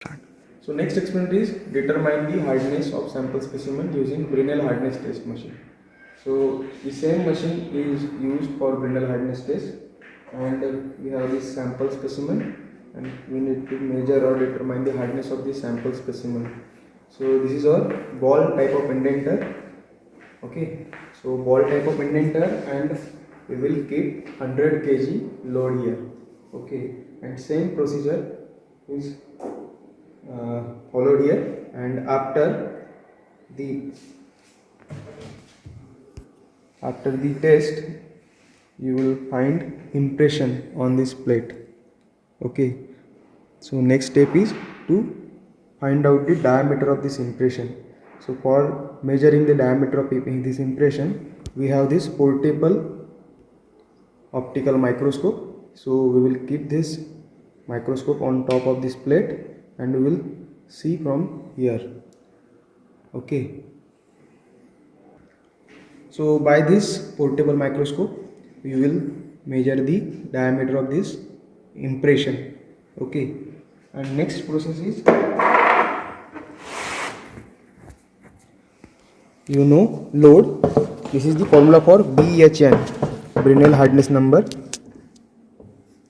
So next experiment is determine the hardness of sample specimen using Brinell hardness test machine. So the same machine is used for Brinell hardness test, and we have this sample specimen, and we need to measure or determine the hardness of the sample specimen. So this is our ball type of indenter. Okay, so ball type of indenter, and we will keep 100 kg load here. Okay, and same procedure is followed here, and the after the test you will find impression on this plate. Okay, so next step is to find out the diameter of this impression. So for measuring the diameter of this impression, we have this portable optical microscope. So we will keep this microscope on top of this plate, and we will see from here. Okay, so by this portable microscope we will measure the diameter of this impression. Okay, and next process is, load. This is the formula for BHN, Brinell hardness number.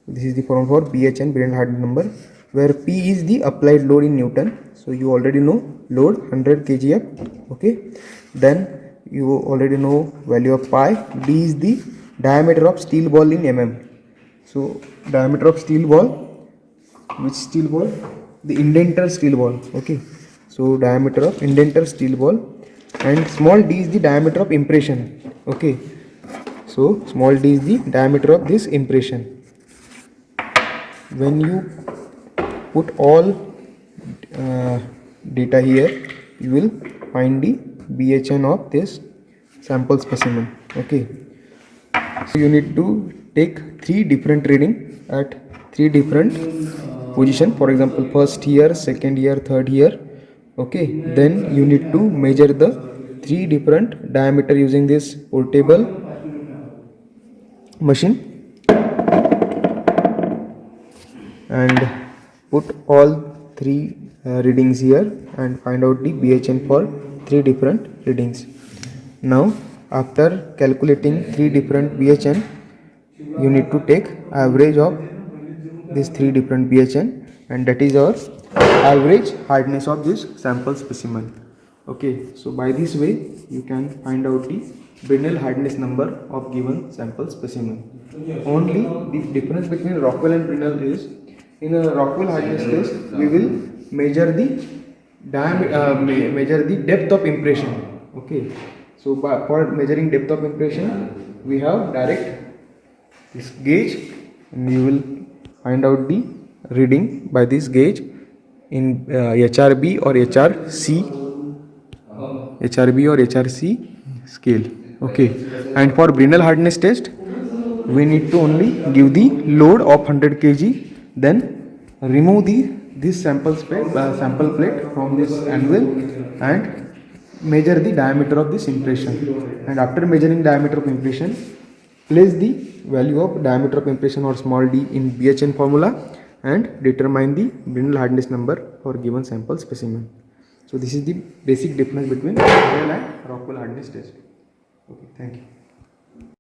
This is the formula for BHN, Brinell hardness number, where P is the applied load in Newton. So you already know load 100 kgf. Okay, then you already know value of pi. D is the diameter of steel ball in mm. So diameter of steel ball, which steel ball? The indenter steel ball. Okay, so diameter of indenter steel ball, and small d is the diameter of impression. Okay, so small d is the diameter of this impression. When you put all data here, you will find the BHN of this sample specimen. Okay, so you need to take 3 different reading at 3 different position. For example, first here, second here, third here. Okay, then you need to measure the 3 different diameter using this portable machine, and put all 3 readings here and find out the BHN for 3 different readings. Now after calculating 3 different BHN, you need to take average of these 3 different BHN, and that is our average hardness of this sample specimen. Okay, so by this way you can find out the Brinell hardness number of given sample specimen. Only the difference between Rockwell and Brinell is, in a Rockwell hardness test we will measure the depth of impression. Okay, so for measuring depth of impression we have direct this gauge, and you will find out the reading by this gauge in HRB or HRC scale. Okay, and for Brinell hardness test we need to only give the load of 100 kg, then remove this sample plate from this anvil and measure the diameter of this impression. And after measuring diameter of impression, place the value of diameter of impression or small d in BHN formula and determine the Brinell hardness number for given sample specimen. So this is the basic difference between Brinell and Rockwell hardness test. Okay, thank you.